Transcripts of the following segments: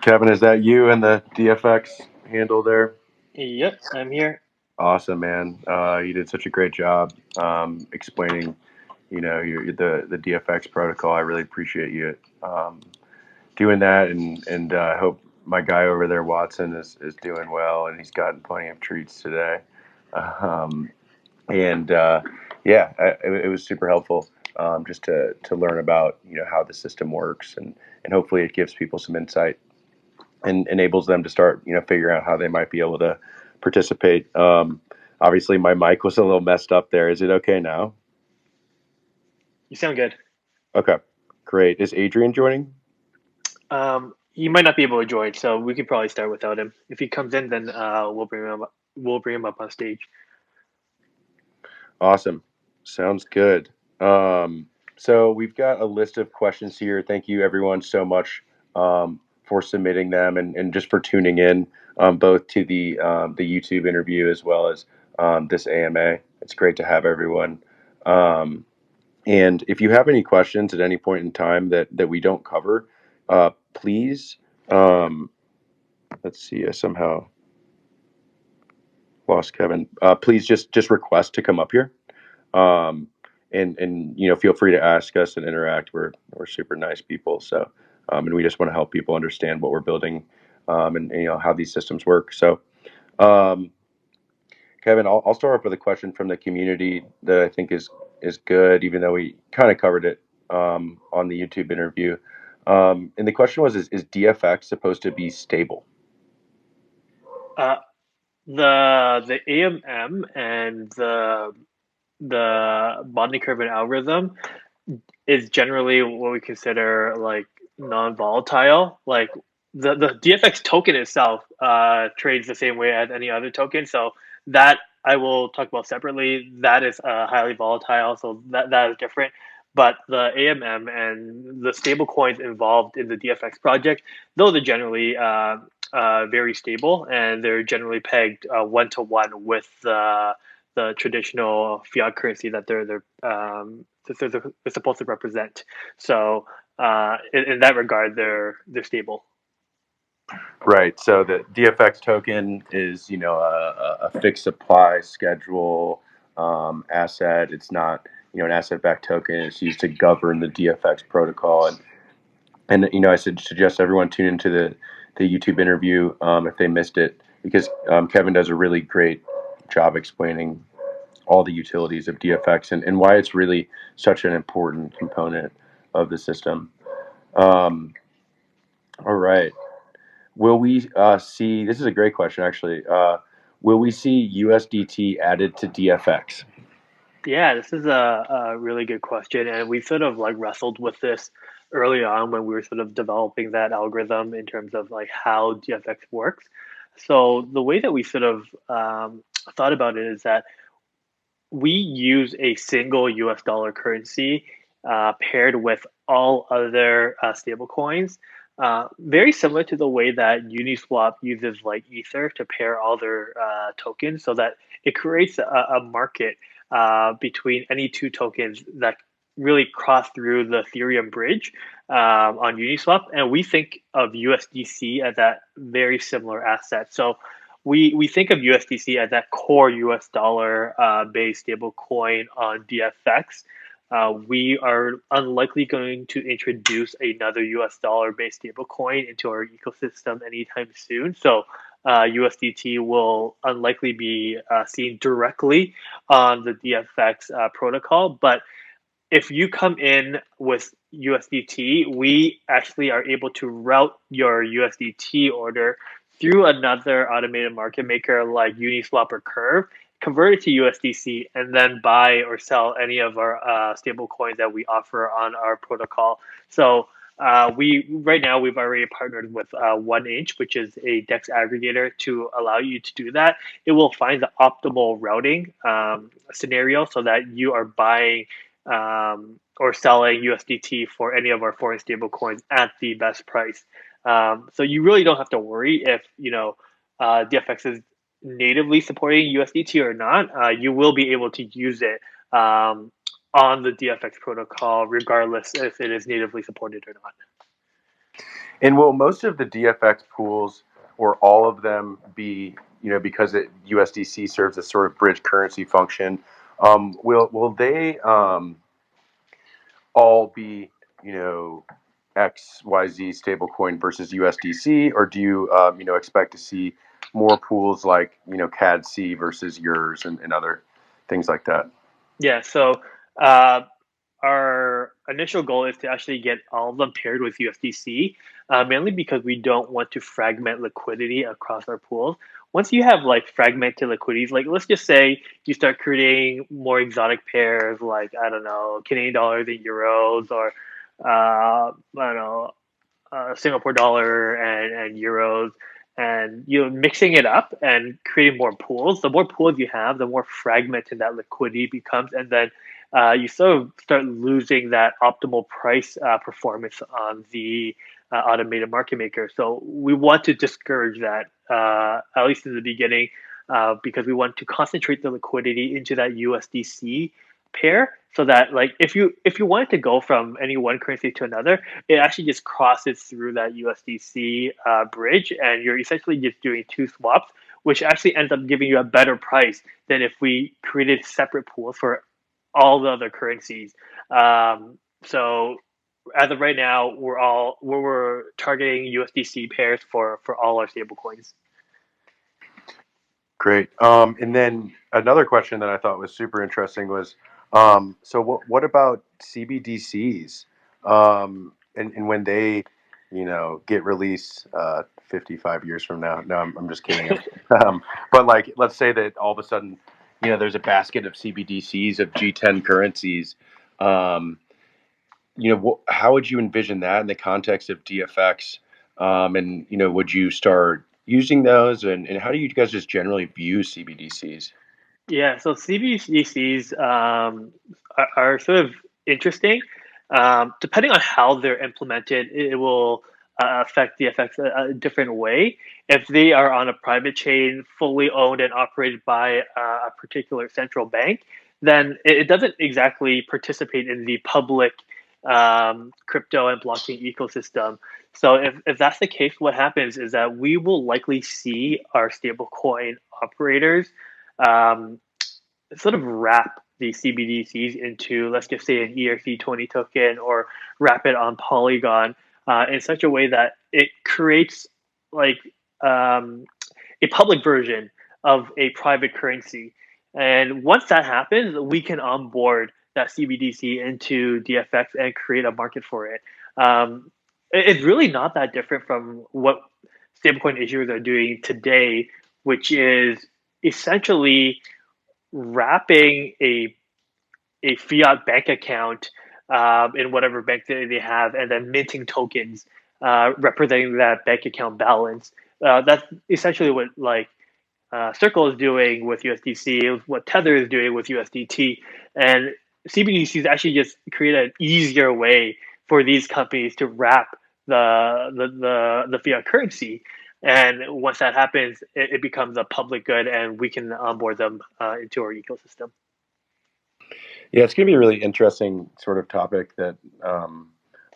Kevin, is that you and the DFX handle there? Yep, I'm here. Awesome, man. You did such a great job explaining, the DFX protocol. I really appreciate you doing that, and I hope my guy over there, Watson, is doing well, and he's gotten plenty of treats today. Um, and yeah, it was super helpful just to learn about how the system works, and hopefully it gives people some insight and enables them to start, figuring out how they might be able to participate. Obviously, my mic was a little messed up there. Is it okay now? You sound good. Okay, great. Is Adrian joining? He might not be able to join, so we could probably start without him. If he comes in, then we'll bring him up. We'll bring him up on stage. Awesome. Sounds good. So we've got a list of questions here. Thank you, everyone, so much for submitting them and just for tuning in, both to the YouTube interview as well as this AMA. It's great to have everyone. Um, And if you have any questions at any point in time that we don't cover, please, let's see, I somehow lost Kevin. Please just request to come up here. Um, and feel free to ask us and interact. We're super nice people. So, and we just want to help people understand what we're building, and how these systems work. So, um, Kevin, I'll start off with a question from the community that I think is good, even though we kind of covered it on the YouTube interview. And the question was: Is DFX supposed to be stable? Uh, the AMM and the bonding curve and algorithm is generally what we consider like non-volatile. Like the DFX token itself trades the same way as any other token. So that I will talk about separately. That is highly volatile. So that is different. But the AMM and the stable coins involved in the DFX project, though they're generally very stable and they're generally pegged one to one with the traditional fiat currency that they're supposed to represent. So in that regard, they're stable. Right. So the DFX token is, a fixed supply schedule asset. It's not, an asset-backed token. It's used to govern the DFX protocol. And I suggest everyone tune into the YouTube interview if they missed it, because Kevin does a really great job explaining all the utilities of DFX and why it's really such an important component of the system. Um, all right. Will we see? This is a great question, actually. Will we see USDT added to DFX? Yeah, this is a really good question, and we sort of like wrestled with this early on when we were sort of developing that algorithm in terms of like how DFX works. So the way that we sort of thought about it is that we use a single US dollar currency paired with all other stable coins. Very similar to the way that Uniswap uses like Ether to pair all their tokens so that it creates a market between any two tokens that really cross through the Ethereum bridge on Uniswap. And we think of USDC as that very similar asset. So we think of USDC as that core US dollar based stable coin on DFX. We are unlikely going to introduce another US dollar based stable coin into our ecosystem anytime soon. So USDT will unlikely be seen directly on the DFX protocol. But if you come in with USDT, we actually are able to route your USDT order through another automated market maker like Uniswap or Curve, convert it to USDC, and then buy or sell any of our stable coins that we offer on our protocol. So we right now we've already partnered with 1inch, which is a DEX aggregator, to allow you to do that. It will find the optimal routing scenario so that you are buying or selling USDT for any of our foreign stable coins at the best price. So you really don't have to worry if DFX is natively supporting USDT or not. You will be able to use it on the DFX protocol, regardless if it is natively supported or not. And will most of the DFX pools or all of them be, because USDC serves as sort of bridge currency function, will they all be, you know, XYZ stablecoin versus USDC, or do you, expect to see more pools like, CAD-C versus yours and other things like that? Yeah, so uh, our initial goal is to actually get all of them paired with USDC, mainly because we don't want to fragment liquidity across our pools. Once you have like fragmented liquidities, like let's just say you start creating more exotic pairs, like I don't know, Canadian dollars and euros, or I don't know, Singapore dollar and euros, and you're mixing it up and creating more pools. The more pools you have, the more fragmented that liquidity becomes, and then you sort of start losing that optimal price performance on the automated market maker. So we want to discourage that, at least in the beginning, because we want to concentrate the liquidity into that USDC pair, so that like if you wanted to go from any one currency to another, it actually just crosses through that USDC bridge, and you're essentially just doing two swaps, which actually ends up giving you a better price than if we created separate pools for all the other currencies. So as of right now, we're targeting USDC pairs for all our stablecoins. Great. And then another question that I thought was super interesting was, so what about CBDCs? And when they, get released 55 years from now? No, I'm just kidding. But like, let's say that all of a sudden, there's a basket of CBDCs of G10 currencies. Um, how would you envision that in the context of DFX? And would you start using those? And how do you guys just generally view CBDCs? Yeah, so CBDCs are sort of interesting. Depending on how they're implemented, it will affect the effects a different way. If they are on a private chain, fully owned and operated by a particular central bank, then it doesn't exactly participate in the public crypto and blockchain ecosystem. So if that's the case, what happens is that we will likely see our stablecoin operators um, sort of wrap the CBDCs into, let's just say, an ERC20 token, or wrap it on Polygon in such a way that it creates like um, a public version of a private currency. And once that happens, we can onboard that CBDC into DFX and create a market for it. It's really not that different from what stablecoin issuers are doing today, which is essentially wrapping a fiat bank account in whatever bank they have, and then minting tokens representing that bank account balance. That's essentially what like Circle is doing with USDC, what Tether is doing with USDT, and CBDCs actually just create an easier way for these companies to wrap the fiat currency. And once that happens, it becomes a public good, and we can onboard them into our ecosystem. Yeah, it's going to be a really interesting sort of topic that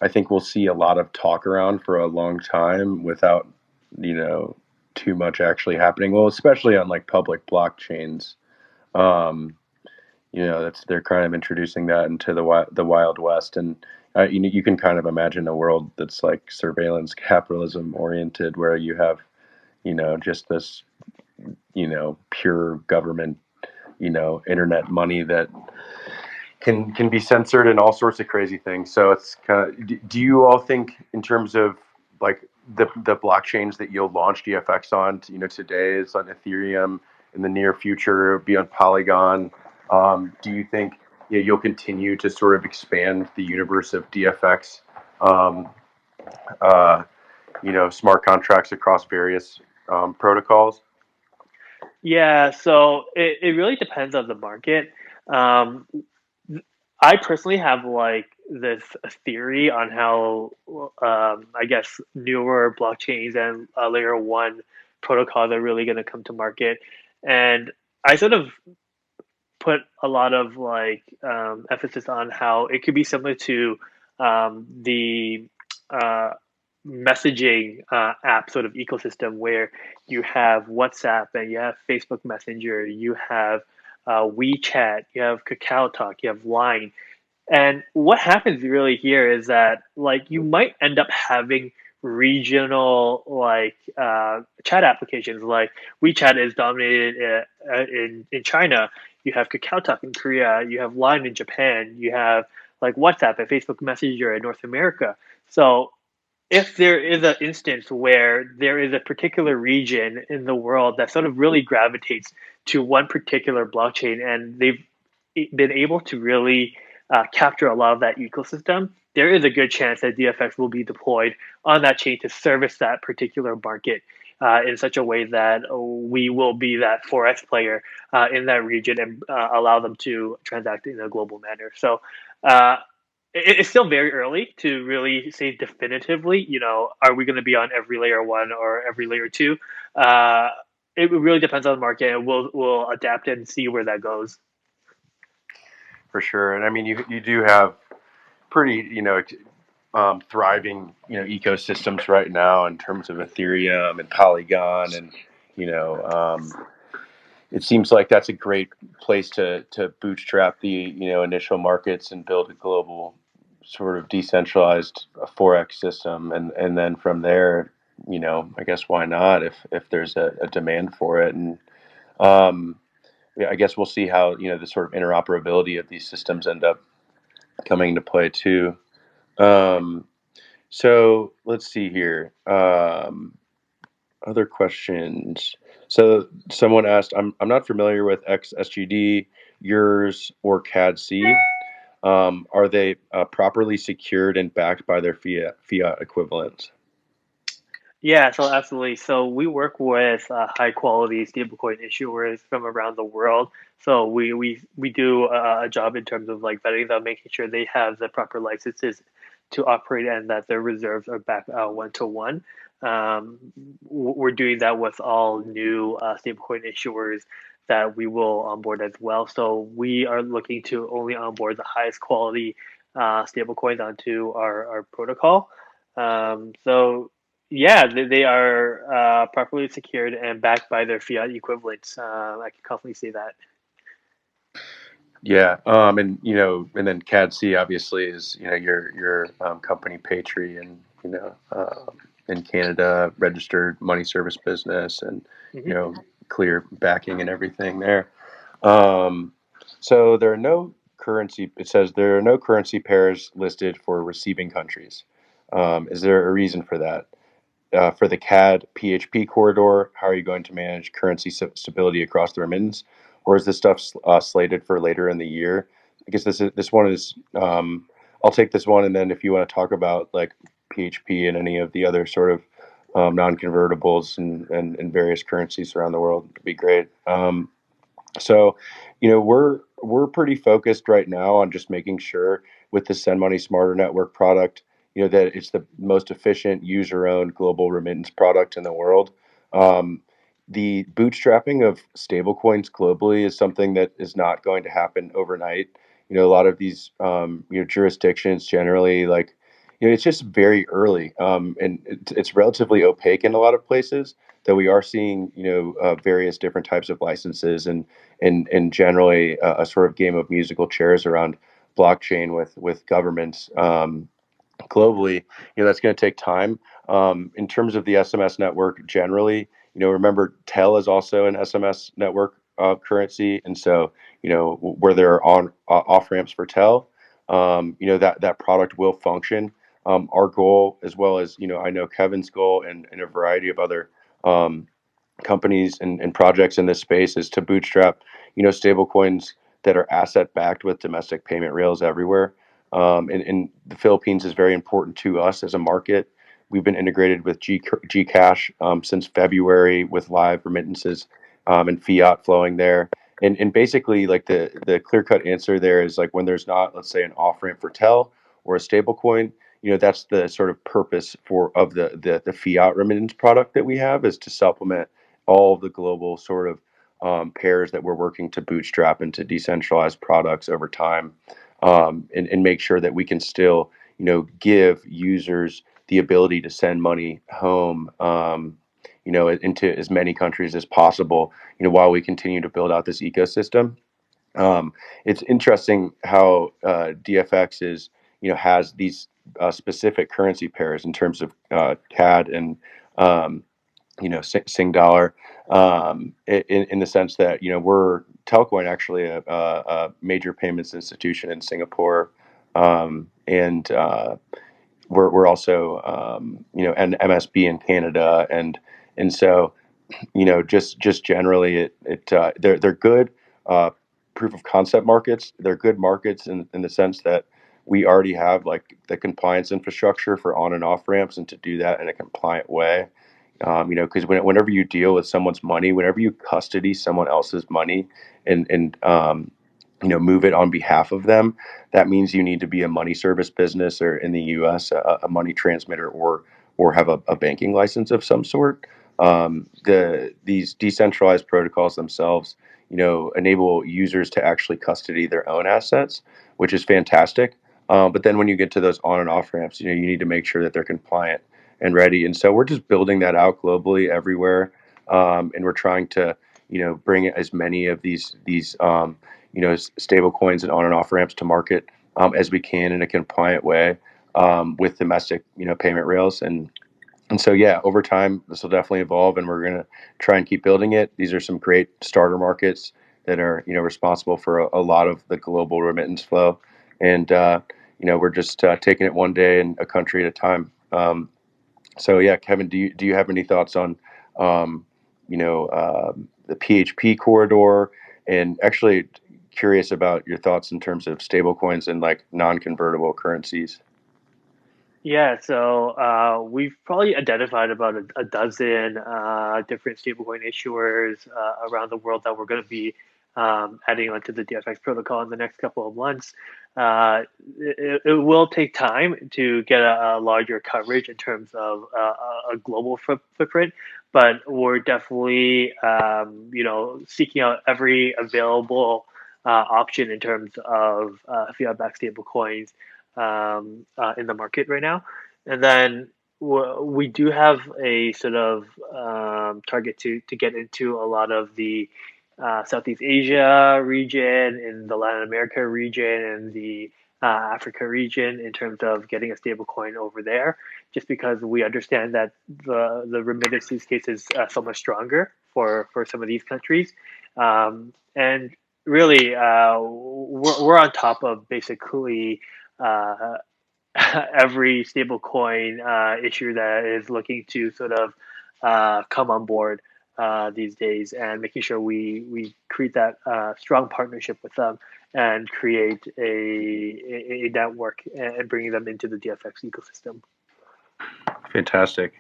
I think we'll see a lot of talk around for a long time without, you know, too much actually happening. Well, especially on like public blockchains. Um, that's they're kind of introducing that into the Wild West, and you can kind of imagine a world that's like surveillance capitalism oriented, where you have, just this, pure government, internet money that can be censored and all sorts of crazy things. So it's kind of. Do you all think in terms of like the blockchains that you'll launch DFX on? Today is on Ethereum. In the near future, it'll be on Polygon. Do you think you'll continue to sort of expand the universe of DFX? Um, uh, smart contracts across various protocols. Yeah, so it really depends on the market. Um, I personally have like this theory on how I guess newer blockchains and layer one protocols are really going to come to market, and I sort of put a lot of like emphasis on how it could be similar to the uh, messaging app sort of ecosystem where you have WhatsApp and you have Facebook Messenger, you have WeChat, you have Kakao Talk, you have Line. And what happens really here is that like you might end up having regional like chat applications. Like WeChat is dominated in China. You have Kakao Talk in Korea. You have Line in Japan. You have like WhatsApp and Facebook Messenger in North America. So if there is an instance where there is a particular region in the world that sort of really gravitates to one particular blockchain and they've been able to really capture a lot of that ecosystem, there is a good chance that DFX will be deployed on that chain to service that particular market in such a way that we will be that forex player in that region and allow them to transact in a global manner. So uh, it's still very early to really say definitively, are we going to be on every layer one or every layer two? Uh, it really depends on the market, and we'll adapt and see where that goes. For sure. And I mean, you do have pretty, thriving, ecosystems right now in terms of Ethereum and Polygon, and you know, it seems like that's a great place to bootstrap the initial markets and build a global sort of decentralized forex system, and then from there, I guess why not if there's a demand for it, and um, yeah, I guess we'll see how the sort of interoperability of these systems end up coming into play too. Um, so let's see here. Other questions. So someone asked, I'm not familiar with XSGD, yours, or CAD-C. Are they properly secured and backed by their fiat equivalents? Yeah, so absolutely. So we work with high quality stablecoin issuers from around the world. So we do a job in terms of like vetting them, making sure they have the proper licenses to operate and that their reserves are back one to one. We're doing that with all new stablecoin issuers that we will onboard as well. So we are looking to only onboard the highest quality stablecoins onto our protocol. So yeah, they are properly secured and backed by their fiat equivalents. I can confidently say that. Yeah, and and then CAD-C obviously is your company Patri, and in Canada registered money service business, and Hmm. you know clear backing and everything there. Um, so there are no currency. It says there are no currency pairs listed for receiving countries. Is there a reason for that? For the CAD PHP corridor, how are you going to manage currency stability across the remittance, or is this stuff slated for later in the year? I guess this one is. I'll take this one, and then if you want to talk about like PHP and any of the other sort of non-convertibles and various currencies around the world, it'd be great. So, we're pretty focused right now on just making sure with the Send Money Smarter Network product, that it's the most efficient user-owned global remittance product in the world. Um, the bootstrapping of stablecoins globally is something that is not going to happen overnight. A lot of these jurisdictions generally like it's just very early, and it's relatively opaque in a lot of places. Though we are seeing various different types of licenses and generally a sort of game of musical chairs around blockchain with governments globally. That's going to take time. In terms of the SMS network generally, remember Tel is also an SMS network currency, and so where there are on off ramps for Tel, that product will function. Our goal, as well as I know Kevin's goal and a variety of other um, companies and projects in this space, is to bootstrap, stable coins that are asset backed with domestic payment rails everywhere. And the Philippines is very important to us as a market. We've been integrated with Gcash since February with live remittances and fiat flowing there. And basically, like the clear cut answer there is like when there's not, let's say, an off ramp for Tel or a stable coin, that's the sort of purpose of the fiat remittance product that we have, is to supplement all of the global sort of pairs that we're working to bootstrap into decentralized products over time, and make sure that we can still, give users the ability to send money home, into as many countries as possible, while we continue to build out this ecosystem. Um, it's interesting how DFX has these specific currency pairs in terms of CAD and um, Sing dollar, in the sense that we're Telcoin, actually a major payments institution in Singapore, and we're also an MSB in Canada, and so just generally, they're good proof of concept markets. They're good markets in the sense that we already have like the compliance infrastructure for on and off ramps, and to do that in a compliant way. Because whenever you deal with someone's money, whenever you custody someone else's money and move it on behalf of them, that means you need to be a money service business, or in the U.S. a money transmitter, or have a banking license of some sort. These decentralized protocols themselves, enable users to actually custody their own assets, which is fantastic. But then when you get to those on and off ramps, you need to make sure that they're compliant and ready. And so we're just building that out globally everywhere, and we're trying to, bring as many of these stable coins and on and off ramps to market as we can in a compliant way, with domestic, payment rails. And so, yeah, over time, this will definitely evolve, and we're going to try and keep building it. These are some great starter markets that are, responsible for a lot of the global remittance flow. And, we're just taking it one day and a country at a time. So, yeah, Kevin, do you have any thoughts on, um, the PHP corridor? And actually, curious about your thoughts in terms of stablecoins and like non-convertible currencies. Yeah, so we've probably identified about a dozen different stablecoin issuers around the world that we're going to be adding onto the DFX protocol in the next couple of months. It will take time to get a larger coverage in terms of a global footprint, but we're definitely seeking out every available option in terms of fiat-backed stablecoins in the market right now. And then we do have a sort of target to get into a lot of the Southeast Asia region, in the Latin America region, and the Africa region in terms of getting a stable coin over there, just because we understand that the remittance use case is so much stronger for some of these countries. And really, we're on top of basically uh, every stablecoin issuer that is looking to sort of come on board these days, and making sure we create that strong partnership with them and create a network and bringing them into the DFX ecosystem. Fantastic.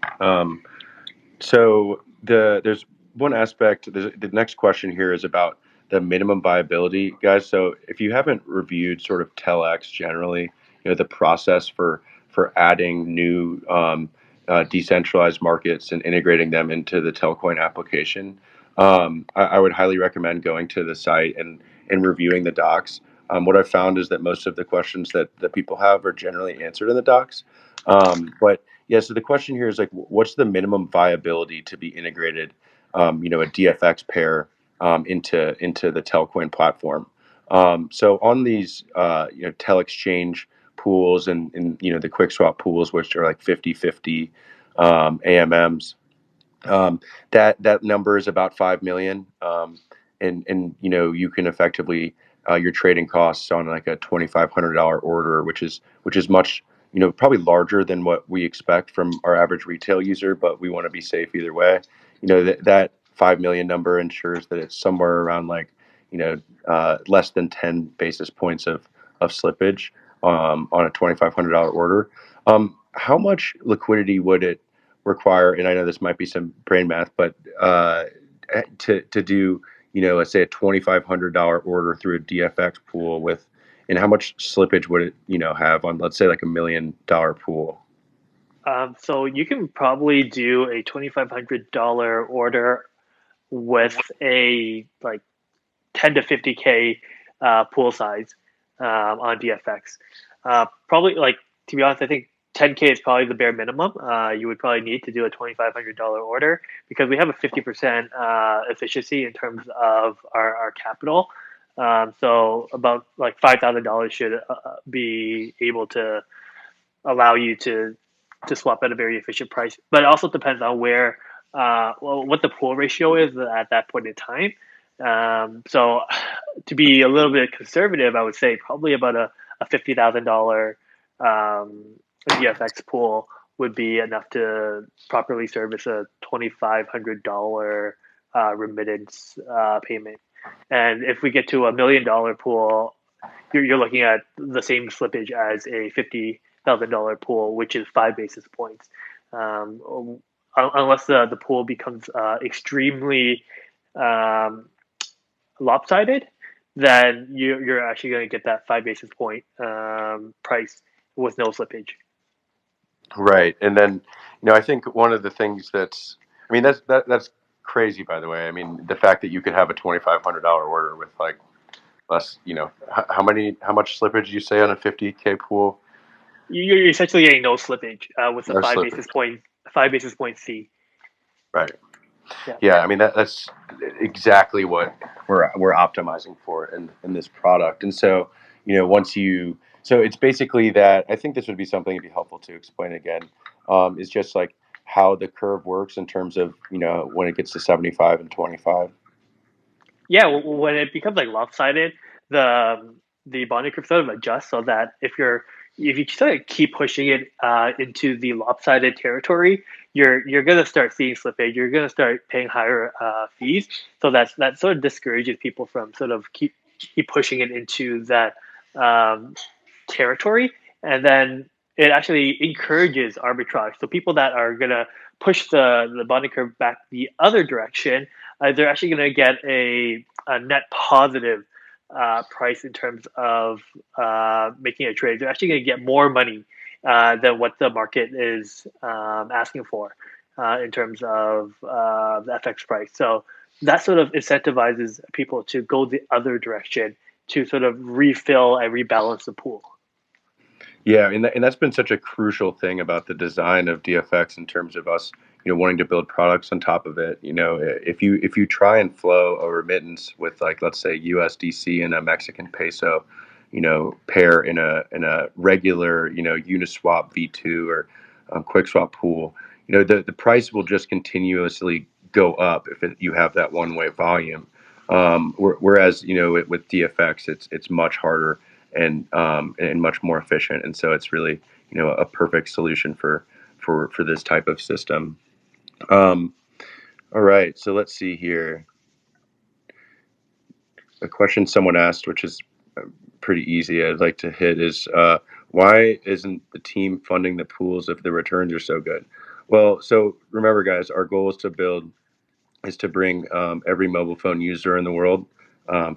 So there's one aspect. The next question here is about the minimum viability, guys. So if you haven't reviewed sort of Telex generally, the process for adding new decentralized markets and integrating them into the Telcoin application, I would highly recommend going to the site and reviewing the docs. What I've found is that most of the questions that people have are generally answered in the docs. But yeah, so the question here is like, what's the minimum viability to be integrated, a DFX pair into the Telcoin platform? So on these, Tel exchange pools and the quick swap pools, which are like 50/50 AMMs, that number is about 5 million, and you can effectively, your trading costs on like a $2,500 order, which is much, probably larger than what we expect from our average retail user, but we want to be safe either way. That 5 million number ensures that it's somewhere around like, less than 10 basis points of slippage on a $2,500 order. How much liquidity would it require? And I know this might be some brain math, but to do, let's say a $2,500 order through a DFX pool with, and how much slippage would it, have on, let's say, like $1 million pool? So you can probably do a $2,500 order with a like 10 to 50K pool size on DFX. Probably, like, to be honest, I think 10K is probably the bare minimum. You would probably need to do a $2,500 order because we have a 50% efficiency in terms of our capital. So about like $5,000 should be able to allow you to swap at a very efficient price. But it also depends on where what the pool ratio is at that point in time. So to be a little bit conservative, I would say probably about a $50,000 DFX pool would be enough to properly service a $2,500 remittance payment. And if we get to $1 million pool, you're looking at the same slippage as a $50,000 pool, which is 5 basis points. Unless the pool becomes extremely um, lopsided, then you're actually going to get that 5 basis point price with no slippage. Right. And then, I think one of the things I mean, that's crazy, by the way. I mean, the fact that you could have a $2,500 order with like less, how much slippage you say on a 50K pool? You're essentially getting no slippage with the No five slippage. basis point 5 basis point fee. Right. Yeah. Yeah. I mean, that's exactly what we're optimizing for in this product. And so, so it's basically that. I think this would be something that'd be helpful to explain again. Is just like how the curve works in terms of, when it gets to 75 and 25. Yeah, when it becomes like lopsided, the bonding curve sort of adjusts so that if you sort of keep pushing it into the lopsided territory, you're gonna start seeing slippage. You're gonna start paying higher fees. So that sort of discourages people from sort of keep pushing it into that um, territory, and then it actually encourages arbitrage. So people that are gonna push the bonding curve back the other direction, they're actually going to get a net positive price in terms of making a trade. They're actually going to get more money than what the market is asking for in terms of the FX price. So that sort of incentivizes people to go the other direction to sort of refill and rebalance the pool. Yeah, and that's been such a crucial thing about the design of DFX in terms of us, wanting to build products on top of it. If you try and flow a remittance with, like, let's say USDC and a Mexican peso, pair in a regular, Uniswap V2 or quick swap pool, the price will just continuously go up if you have that one way volume. Whereas, with DFX, it's much harder and much more efficient. And so it's really, a perfect solution for this type of system. Um, all right, so let's see here. A question someone asked, which is pretty easy, I'd like to hit, is why isn't the team funding the pools if the returns are so good? Well, so remember, guys, our goal is to bring every mobile phone user in the world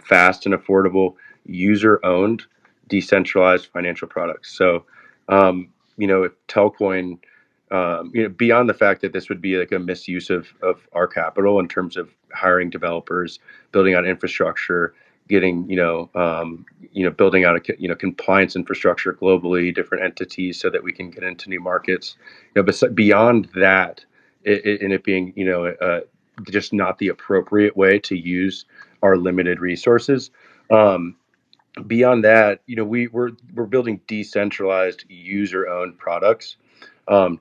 fast and affordable, user-owned, decentralized financial products. So, if Telcoin, beyond the fact that this would be like a misuse of our capital in terms of hiring developers, building out infrastructure, getting, building out a compliance infrastructure globally, different entities, so that we can get into new markets. But beyond that, and it being, just not the appropriate way to use our limited resources. Um, Beyond that, we're building decentralized user-owned products.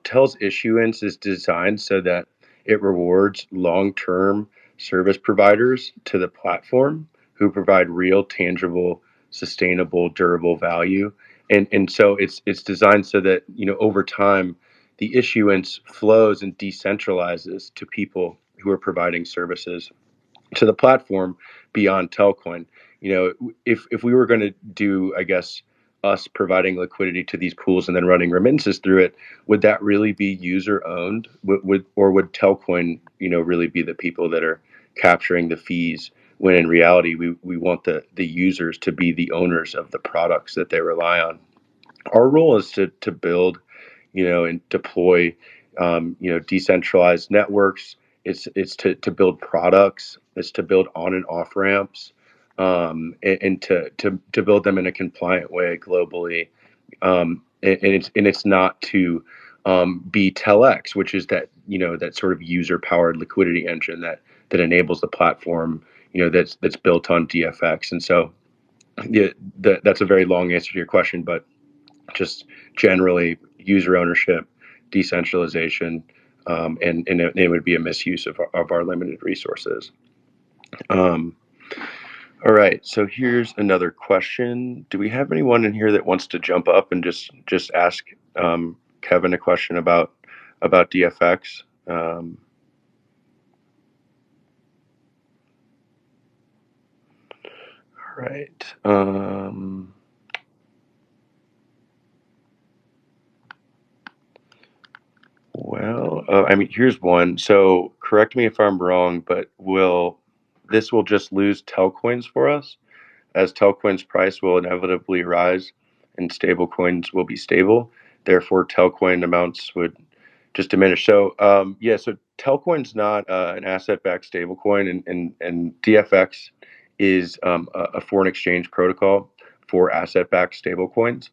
Tel's issuance is designed so that it rewards long-term service providers to the platform who provide real, tangible, sustainable, durable value. And so it's designed so that, over time, the issuance flows and decentralizes to people who are providing services to the platform beyond Telcoin. If we were going to do, I guess, us providing liquidity to these pools and then running remittances through it, would that really be user owned? Or would Telcoin, really be the people that are capturing the fees? When in reality, we want the users to be the owners of the products that they rely on. Our role is to build, and deploy, decentralized networks. It's to build products. It's to build on and off ramps, and to build them in a compliant way globally. it's not to be Telex, which is that that sort of user powered liquidity engine that enables the platform that's built on DFX. And so yeah, that's a very long answer to your question, but just generally user ownership, decentralization, and it would be a misuse of our limited resources. Um, all right, so here's another question. Do we have anyone in here that wants to jump up and just ask Kevin a question about DFX? All right. Well, I mean, here's one. So correct me if I'm wrong, but this will just lose Telcoins for us, as Telcoin's price will inevitably rise and stablecoins will be stable. Therefore, Telcoin amounts would just diminish. So, yeah, so Telcoin's not an asset-backed stablecoin, and DFX is a foreign exchange protocol for asset-backed stablecoins.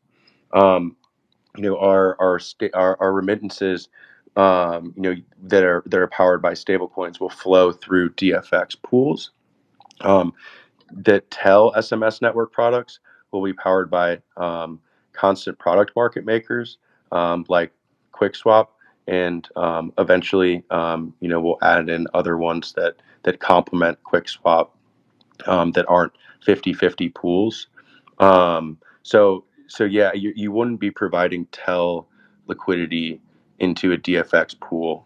Um, our remittances, that are powered by stablecoins will flow through DFX pools. Um, the Tel SMS network products will be powered by constant product market makers like QuickSwap, and eventually, we'll add in other ones that complement QuickSwap, that aren't 50/50 pools. So yeah, you wouldn't be providing Tel liquidity into a DFX pool,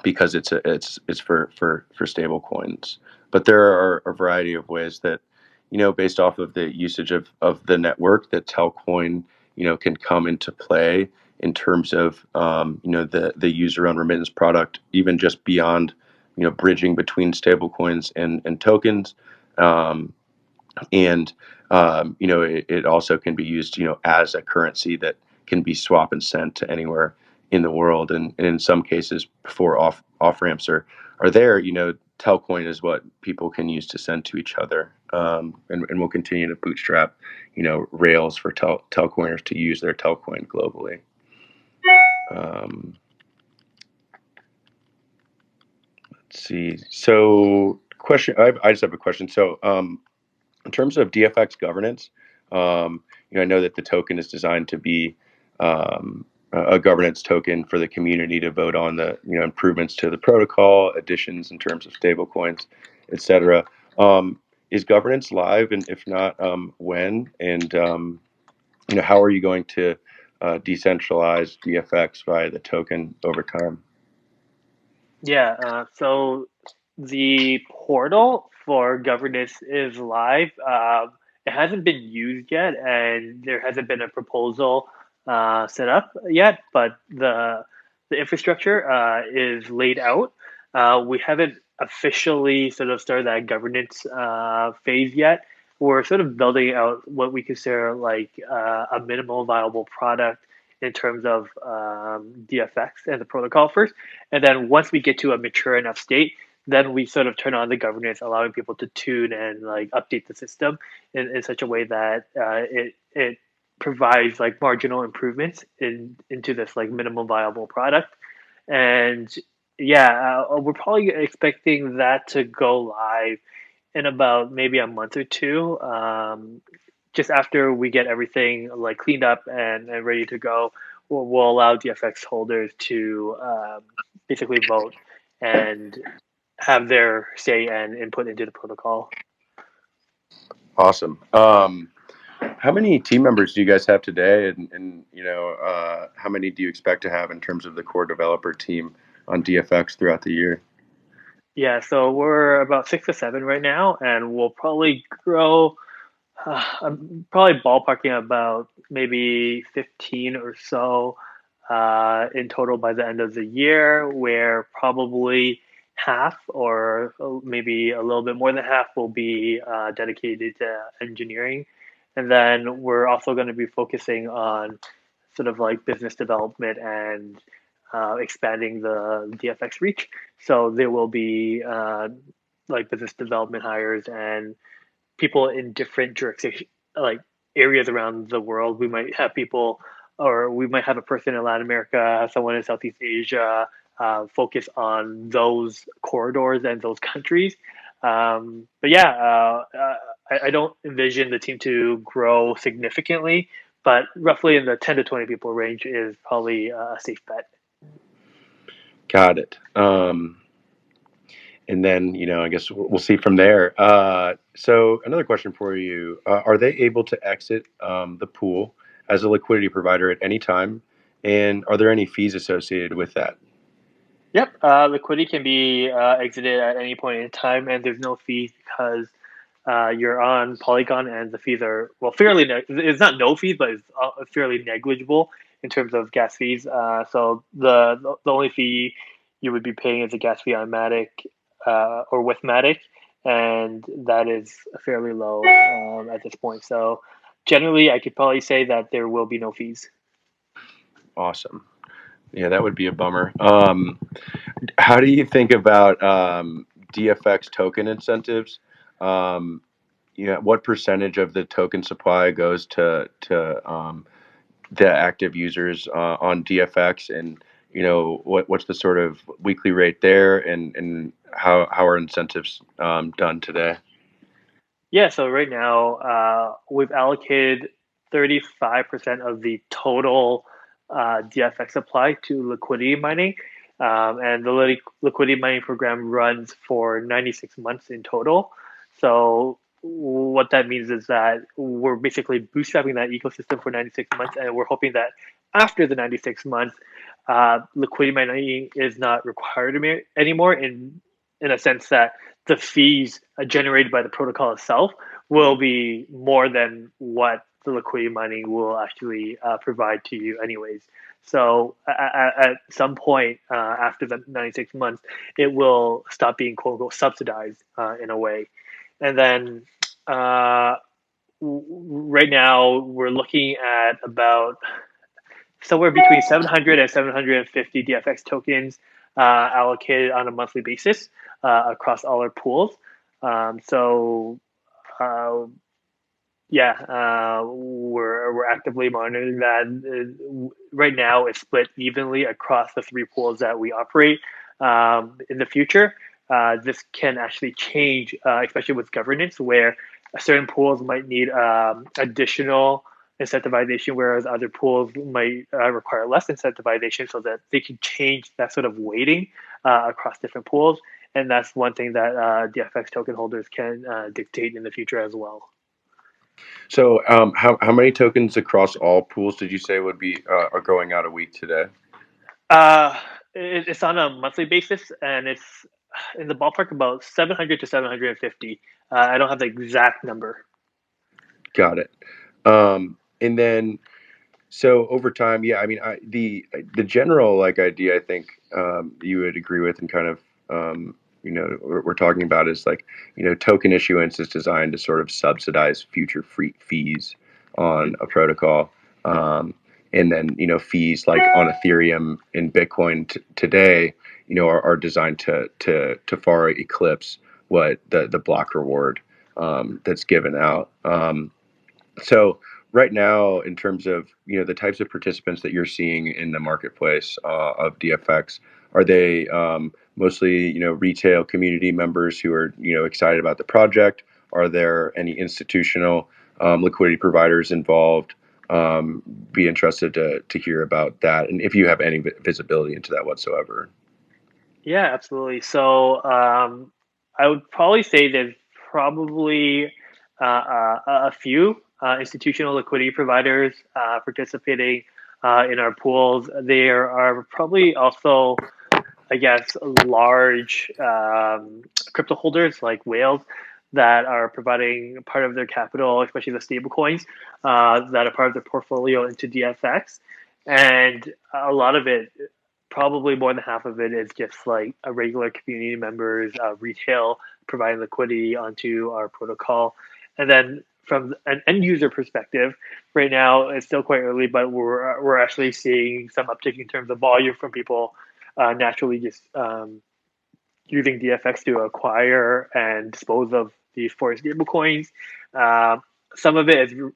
because it's for stable coins. But there are a variety of ways that, based off of the usage of the network, that Telcoin, can come into play in terms of, the user owned remittance product, even just beyond, bridging between stable coins and tokens. Um, and it also can be used, as a currency that can be swap and sent to anywhere in the world. And in some cases, before off ramps are there, Telcoin is what people can use to send to each other. And we'll continue to bootstrap, rails for Telcoiners to use their Telcoin globally. um, let's see. So question, I just have a question. So in terms of DFX governance, I know that the token is designed to be a governance token for the community to vote on the improvements to the protocol, additions in terms of stablecoins, etc. Is governance live, and if not, when? And how are you going to decentralize DFX via the token over time? Yeah, so the portal for governance is live. It hasn't been used yet, and there hasn't been a proposal set up yet, but the infrastructure is laid out. We haven't officially sort of started that governance phase yet. We're sort of building out what we consider like a minimal viable product in terms of DFX and the protocol first. And then once we get to a mature enough state, then we sort of turn on the governance, allowing people to tune and like update the system in such a way that it provides like marginal improvements into this like minimum viable product. And yeah, we're probably expecting that to go live in about maybe a month or two. Just after we get everything like cleaned up and ready to go, we'll allow DFX holders to basically vote and have their say and input into the protocol. Awesome. How many team members do you guys have today, and how many do you expect to have in terms of the core developer team on DFX throughout the year? Yeah, so we're about 6 to 7 right now, and we'll probably grow. I'm probably ballparking about maybe 15 or so in total by the end of the year, where probably half or maybe a little bit more than half will be dedicated to engineering. And then we're also going to be focusing on sort of like business development and expanding the DFX reach. So there will be like business development hires and people in different jurisdictions, like areas around the world. We might have people, or we might have a person in Latin America, someone in Southeast Asia, focus on those corridors and those countries. But yeah, I don't envision the team to grow significantly, but roughly in the 10 to 20 people range is probably a safe bet. Got it. And then, I guess we'll see from there. So another question for you: Are they able to exit the pool as a liquidity provider at any time? And are there any fees associated with that? Yep, liquidity can be exited at any point in time, and there's no fees because you're on Polygon, and the fees are well fairly. It's not no fees, but it's fairly negligible in terms of gas fees. So the only fee you would be paying is a gas fee on Matic or with Matic, and that is fairly low at this point. So generally, I could probably say that there will be no fees. Awesome. Yeah, that would be a bummer. How do you think about DFX token incentives? Um, what percentage of the token supply goes to the active users on DFX, and what's the sort of weekly rate there, and how are incentives done today? Yeah, so right now we've allocated 35% of the total DFX supply to liquidity mining. And the liquidity mining program runs for 96 months in total. So, what that means is that we're basically bootstrapping that ecosystem for 96 months, and we're hoping that after the 96 months, liquidity mining is not required anymore in a sense that the fees generated by the protocol itself will be more than what the liquidity mining will actually provide to you anyways. So at some point after the 96 months, it will stop being quote unquote subsidized in a way. And then right now we're looking at about somewhere between 700 and 750 DFX tokens allocated on a monthly basis across all our pools. So uh, yeah, we're actively monitoring that. Right now, it's split evenly across the three pools that we operate. In the future, this can actually change, especially with governance, where certain pools might need additional incentivization, whereas other pools might require less incentivization, so that they can change that sort of weighting across different pools. And that's one thing that DFX token holders can dictate in the future as well. So, how many tokens across all pools did you say would be are going out a week today? Uh, it's on a monthly basis, and it's in the ballpark about 700 to 750. I don't have the exact number. Got it. And then, so over time, yeah, I mean, the general like idea, I think you would agree with, and kind of we're talking about is like token issuance is designed to sort of subsidize future free fees on a protocol, and then fees like on Ethereum and Bitcoin today, are designed to far eclipse what the block reward that's given out. So right now, in terms of the types of participants that you're seeing in the marketplace of DFX, are they mostly retail community members who are excited about the project? Are there any institutional liquidity providers involved? Be interested to hear about that, and if you have any visibility into that whatsoever. Yeah, absolutely. So I would probably say there's probably a few institutional liquidity providers participating in our pools. There are probably also, I guess, large crypto holders like whales that are providing part of their capital, especially the stablecoins, that are part of their portfolio into DFX. And a lot of it, probably more than half of it, is just like a regular community members, retail providing liquidity onto our protocol. And then from an end user perspective, right now it's still quite early, but we're actually seeing some uptick in terms of volume from people naturally just using DFX to acquire and dispose of these forest stable coins. Some of it is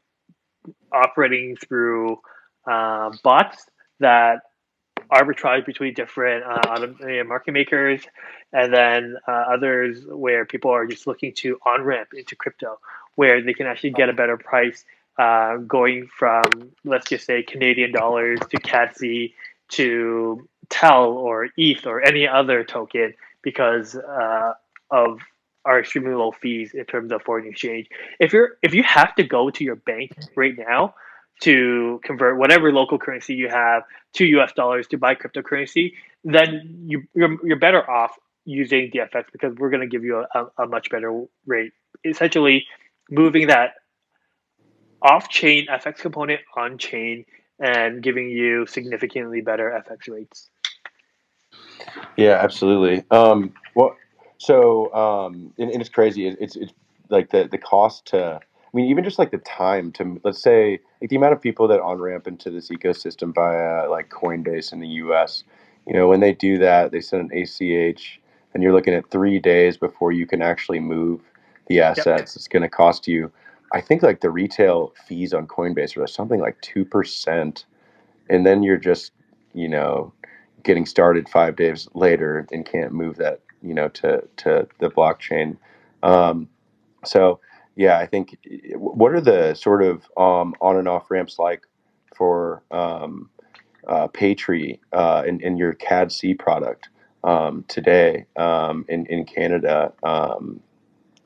operating through bots that arbitrage between different market makers, and then others where people are just looking to on ramp into crypto, where they can actually get a better price going from, let's just say, Canadian dollars to CAD to TEL or ETH or any other token because of our extremely low fees in terms of foreign exchange. If you have to go to your bank right now to convert whatever local currency you have to US dollars to buy cryptocurrency, then you're better off using DFX because we're going to give you a much better rate. Essentially, moving that off chain FX component on chain and giving you significantly better FX rates. Yeah, absolutely. Well, so and it's crazy. It's like the cost to. I mean, even just like the time to, let's say, like the amount of people that on ramp into this ecosystem via like Coinbase in the U.S. You know, when they do that, they send an ACH, and you're looking at 3 days before you can actually move the Yep. assets. It's going to cost you. I think like the retail fees on Coinbase are something like 2%, and then you're just, you know, getting started 5 days later and can't move that, to the blockchain. Um, so yeah, I think, what are the sort of on and off ramps like for Paytree in your CAD product today in Canada?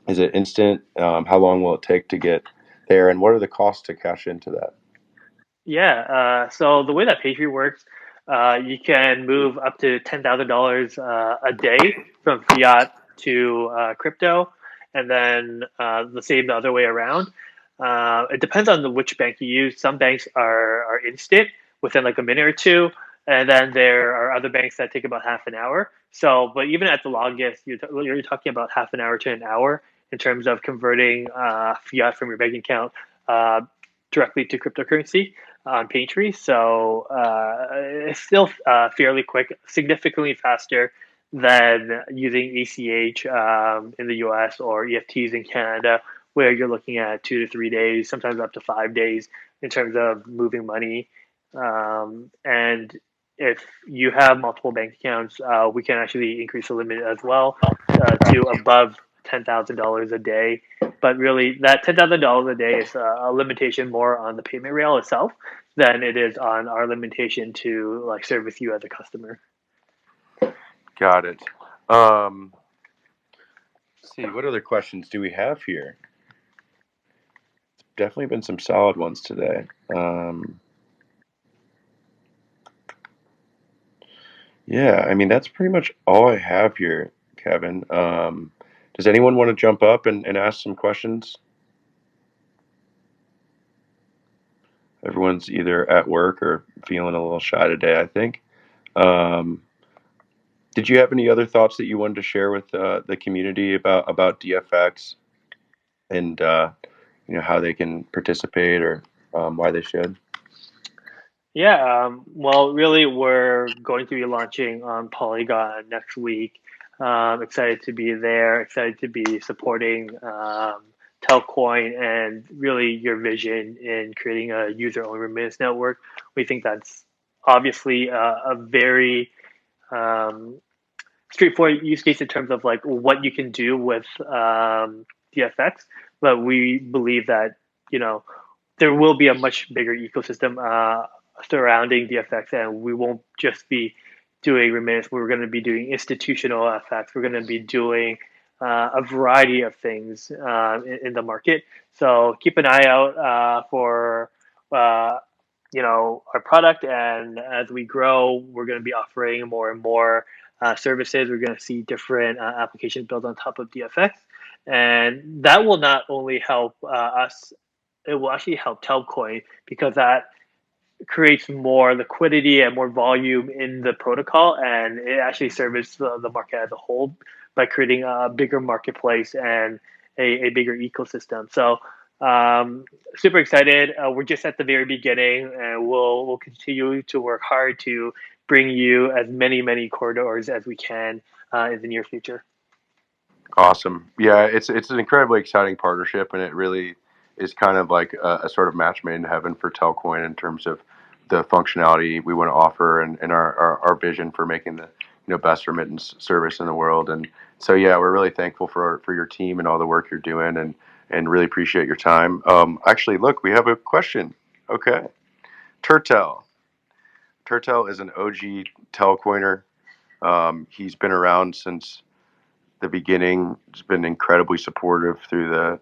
Is it instant? How long will it take to get there, and what are the costs to cash into that? Yeah. So the way that Patriot works, you can move up to $10,000 a day from fiat to crypto, and then the same the other way around. It depends on which bank you use. Some banks are instant within like a minute or two, and then there are other banks that take about half an hour. So, but even at the longest, you're talking about half an hour to an hour in terms of converting fiat from your bank account uh, directly to cryptocurrency on Paintree. So it's still fairly quick, significantly faster than using ACH in the US or EFTs in Canada, where you're looking at 2 to 3 days, sometimes up to 5 days in terms of moving money. And if you have multiple bank accounts, we can actually increase the limit as well to above $10,000 a day. But really, that $10,000 a day is a limitation more on the payment rail itself than it is on our limitation to like service you as a customer. Got it. Um, let's see, what other questions do we have here? Definitely been some solid ones today. Yeah, I mean, that's pretty much all I have here, Kevin. Does anyone want to jump up and ask some questions? Everyone's either at work or feeling a little shy today, I think. Um, did you have any other thoughts that you wanted to share with the community about DFX and how they can participate, or why they should? Yeah, well, really, we're going to be launching on Polygon next week. Excited to be there, excited to be supporting Telcoin and really your vision in creating a user owned remittance network. We think that's obviously a very um, straightforward use case in terms of like what you can do with DFX, but we believe that you know there will be a much bigger ecosystem surrounding DFX, and we won't just be doing remittance. We're going to be doing institutional FX. We're going to be doing a variety of things in the market. So keep an eye out for uh, our product, and as we grow, we're going to be offering more and more services. We're going to see different applications built on top of DFX, and that will not only help us, it will actually help Telcoin because that creates more liquidity and more volume in the protocol, and it actually serves the market as a whole by creating a bigger marketplace and a bigger ecosystem. So super excited. We're just at the very beginning, and we'll continue to work hard to bring you as many corridors as we can in the near future. Awesome. Yeah, it's an incredibly exciting partnership, and it really is kind of like a sort of match made in heaven for Telcoin in terms of the functionality we want to offer and our vision for making the best remittance service in the world. And so yeah, we're really thankful for your team and all the work you're doing, and really appreciate your time. Actually, look, we have a question. Okay, Turtel. Turtel is an OG Telcoiner. He's been around since the beginning. He's been incredibly supportive through the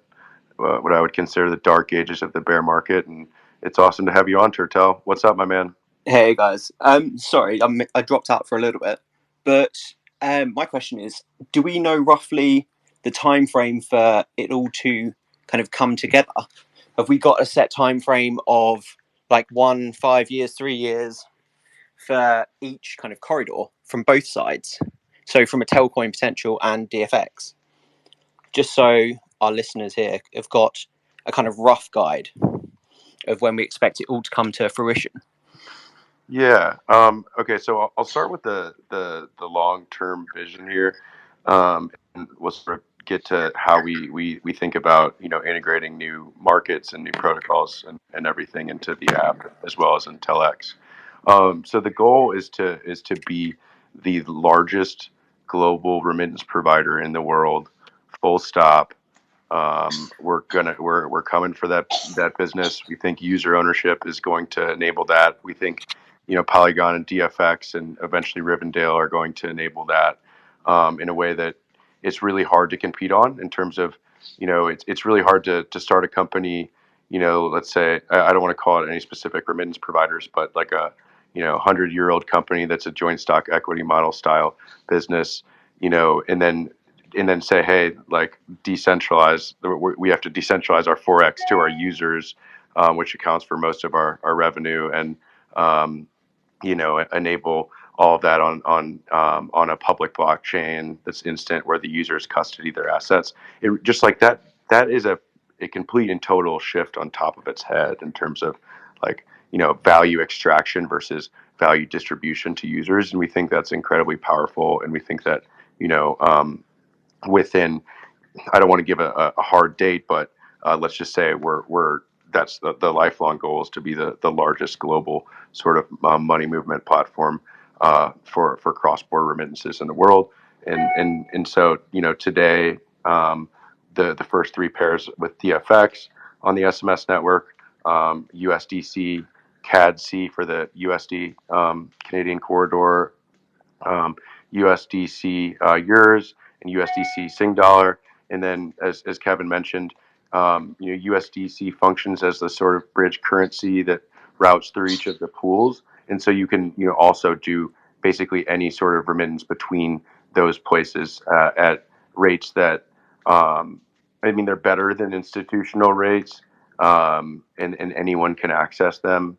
what I would consider the dark ages of the bear market, and it's awesome to have you on, Turtel. What's up, my man? Hey guys, sorry, I dropped out for a little bit, but my question is: do we know roughly the time frame for it all to kind of come together? Have we got a set time frame of like 1, 5 years, 3 years for each kind of corridor from both sides? So from a Telcoin potential and DFX, just so our listeners here have got a kind of rough guide of when we expect it all to come to fruition. Yeah. Okay. So I'll start with the long term vision here, and we'll sort of get to how we think about integrating new markets and new protocols and everything into the app as well as in Telex. So the goal is to be the largest global remittance provider in the world. Full stop. We're coming for that business. We think user ownership is going to enable that. We think Polygon and DFX and eventually Rivendell are going to enable that in a way that it's really hard to compete on in terms of it's really hard to start a company. Let's say I don't want to call it any specific remittance providers, but like a 100-year-old company that's a joint stock equity model style business, and then say, hey, like decentralize. We have to decentralize our forex to our users, which accounts for most of our revenue, and um, enable all of that on a public blockchain that's instant, where the users custody their assets. It just like that. That is a complete and total shift on top of its head in terms of like value extraction versus value distribution to users, and we think that's incredibly powerful. And we think that you know within, I don't want to give a hard date, but let's just say we're that's the lifelong goal is to be the largest global sort of money movement platform for cross-border remittances in the world. And so today, the first three pairs with DFX on the SMS network, USDC CAD-C for the USD Canadian corridor, um, USDC euros, and USDC Sing dollar. And then, as Kevin mentioned, USDC functions as the sort of bridge currency that routes through each of the pools. And so you can also do basically any sort of remittance between those places at rates that I mean they're better than institutional rates, and anyone can access them,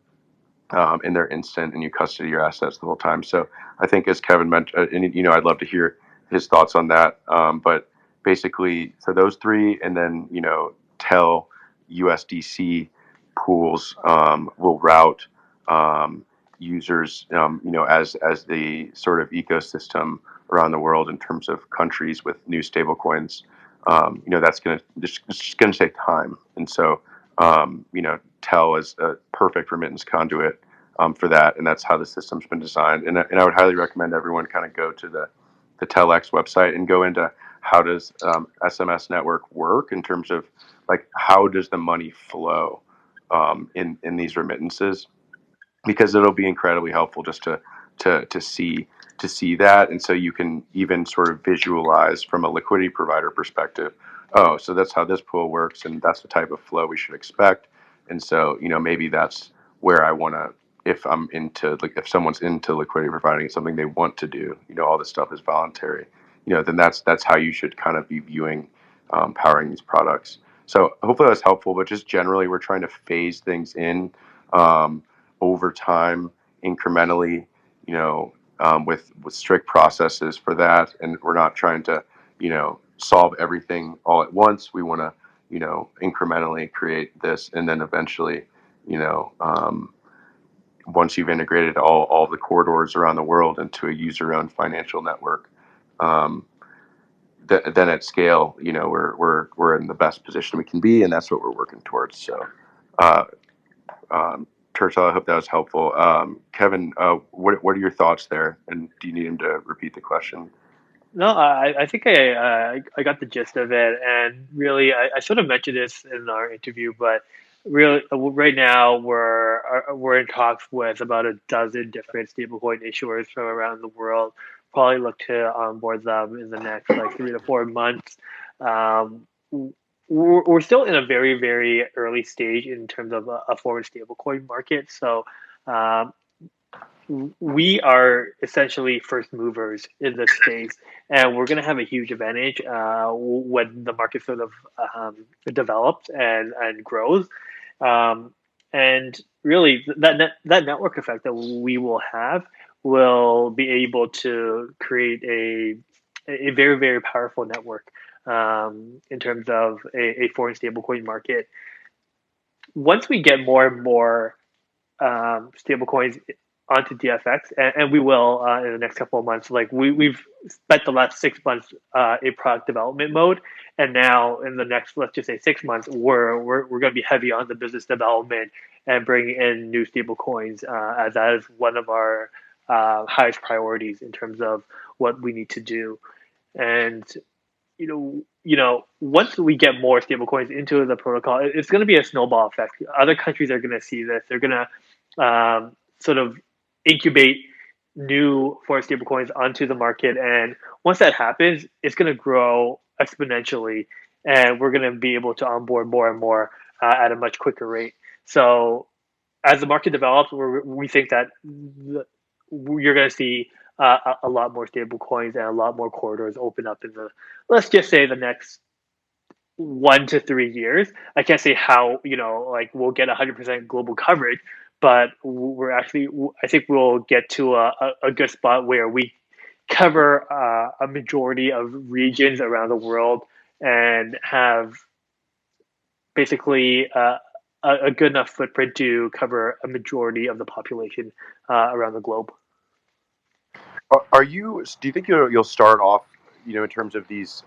and they're instant, and you custody your assets the whole time. So I think, as Kevin mentioned, and I'd love to hear his thoughts on that. But basically, so those three, and then Tel USDC pools will route users, as the sort of ecosystem around the world in terms of countries with new stablecoins. That's just going to take time, and so Tel is a perfect remittance conduit for that, and that's how the system's been designed. And I would highly recommend everyone kind of go to the Telex website and go into how does SMS network work in terms of like how does the money flow in these remittances, because it'll be incredibly helpful just to see that. And so you can even sort of visualize from a liquidity provider perspective, oh, so that's how this pool works, and that's the type of flow we should expect. And so maybe that's where I want to, if I'm into, like, if someone's into liquidity providing, it's something they want to do, all this stuff is voluntary, then that's how you should kind of be viewing powering these products. So hopefully that's helpful, but just generally we're trying to phase things in um, over time, incrementally, with strict processes for that. And we're not trying to, solve everything all at once. We want to, incrementally create this, and then eventually, you know, um, once you've integrated all the corridors around the world into a user-owned financial network, um, then at scale, we're in the best position we can be, and that's what we're working towards. So, Churchill, I hope that was helpful. Kevin, what are your thoughts there? And do you need him to repeat the question? No, I think I got the gist of it, and really, I sort of mentioned this in our interview, but really, right now we're in talks with about a dozen different stablecoin issuers from around the world. Probably look to onboard them in the next like 3 to 4 months. Um, we're still in a very very early stage in terms of a foreign stablecoin market, so. Um, we are essentially first movers in this space, and we're going to have a huge advantage when the market sort of develops and grows. Um, and really, that network effect that we will have will be able to create a very very powerful network in terms of a foreign stablecoin market. Once we get more and more stablecoins onto DFX, and we will in the next couple of months. Like we've spent the last 6 months in product development mode, and now in the next, let's just say 6 months, we're going to be heavy on the business development and bringing in new stablecoins, as that is one of our highest priorities in terms of what we need to do. And once we get more stablecoins into the protocol, it's going to be a snowball effect. Other countries are going to see this. They're going to sort of incubate new foreign stablecoins onto the market, and once that happens, it's going to grow exponentially, and we're going to be able to onboard more and more at a much quicker rate. So, as the market develops, we think that you're going to see a lot more stable coins and a lot more corridors open up in the, let's just say, the next 1 to 3 years. I can't say how, like we'll get 100% global coverage, but I think we'll get to a good spot where we cover a majority of regions around the world and have basically a good enough footprint to cover a majority of the population around the globe. Do you think you'll start off, in terms of these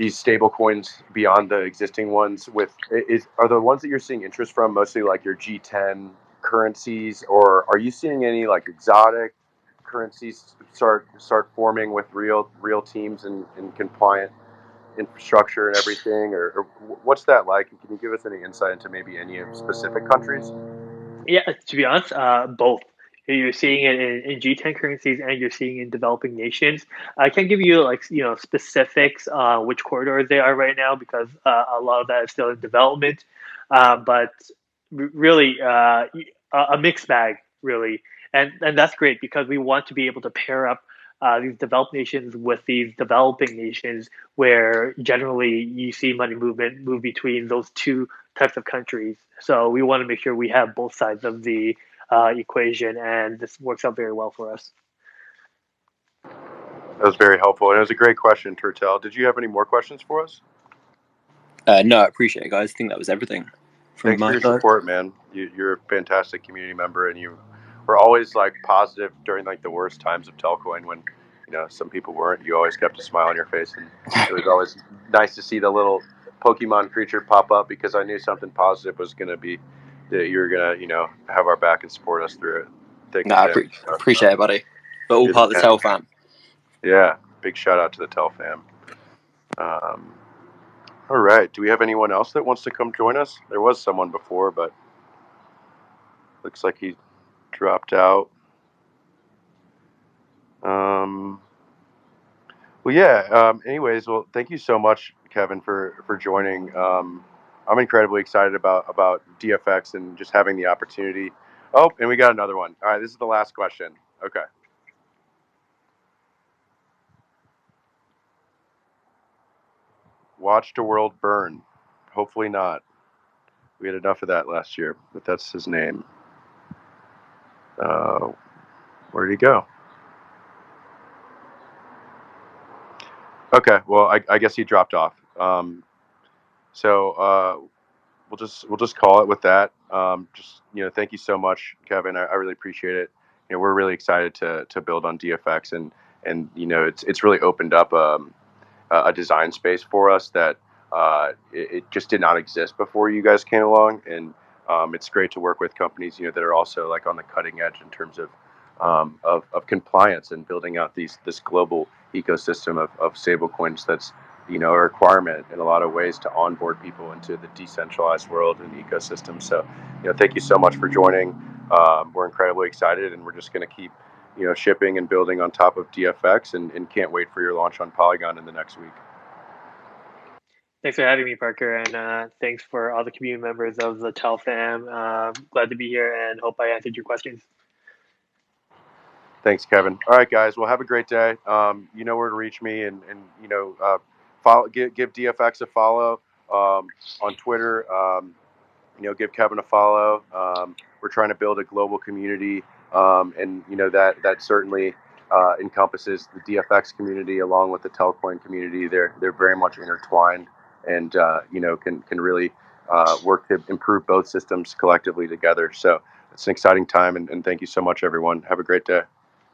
stable coins beyond the existing ones are the ones that you're seeing interest from mostly like your G10 currencies, or are you seeing any like exotic currencies start forming with real teams and compliant infrastructure and everything, or what's that like? Can you give us any insight into maybe any specific countries? Yeah, to be honest, both. You're seeing it in G10 currencies and you're seeing it in developing nations. I can't give you specifics which corridors they are right now because a lot of that is still in development. But really, a mixed bag, really, and that's great because we want to be able to pair up these developed nations with these developing nations, where generally you see money movement move between those two types of countries. So we want to make sure we have both sides of the equation, and this works out very well for us. That was very helpful, and it was a great question, Turtel. Did you have any more questions for us? No, I appreciate it, guys. I think that was everything. Thanks for your support, man. You're a fantastic community member, and you were always like positive during like the worst times of Telcoin when some people weren't. You always kept a smile on your face, and it was always nice to see the little Pokemon creature pop up because I knew something positive was going to be that you were going to have our back and support us through it. I appreciate it, buddy. But all part of the Tel fam. Yeah, big shout out to the Tel fam. All right. Do we have anyone else that wants to come join us? There was someone before, but looks like he dropped out. Well, yeah. Anyways, well, thank you so much, Kevin, for joining. I'm incredibly excited about DFX and just having the opportunity. Oh, and we got another one. All right, this is the last question. Okay. Watch the world burn. Hopefully not. We had enough of that last year, but that's his name. Where did he go? Okay, well, I guess he dropped off. So we'll just call it with that. Thank you so much, Kevin. I really appreciate it. We're really excited to build on DFX, and and it's really opened up a design space for us that it just did not exist before you guys came along, and it's great to work with companies that are also like on the cutting edge in terms of compliance and building out this global ecosystem of stablecoins. That's a requirement in a lot of ways to onboard people into the decentralized world and ecosystem. So thank you so much for joining. We're incredibly excited, and we're just going to keep shipping and building on top of DFX, and can't wait for your launch on Polygon in the next week. Thanks for having me, Parker, and thanks for all the community members of the Tel fam. Glad to be here, and hope I answered your questions. Thanks, Kevin. All right, guys. Well, have a great day. You know where to reach me, and follow, give DFX a follow on Twitter. Give Kevin a follow. We're trying to build a global community, and that certainly encompasses the DFX community along with the Telcoin community. They're very much intertwined, and can really work to improve both systems collectively together. So it's an exciting time, and thank you so much, everyone. Have a great day.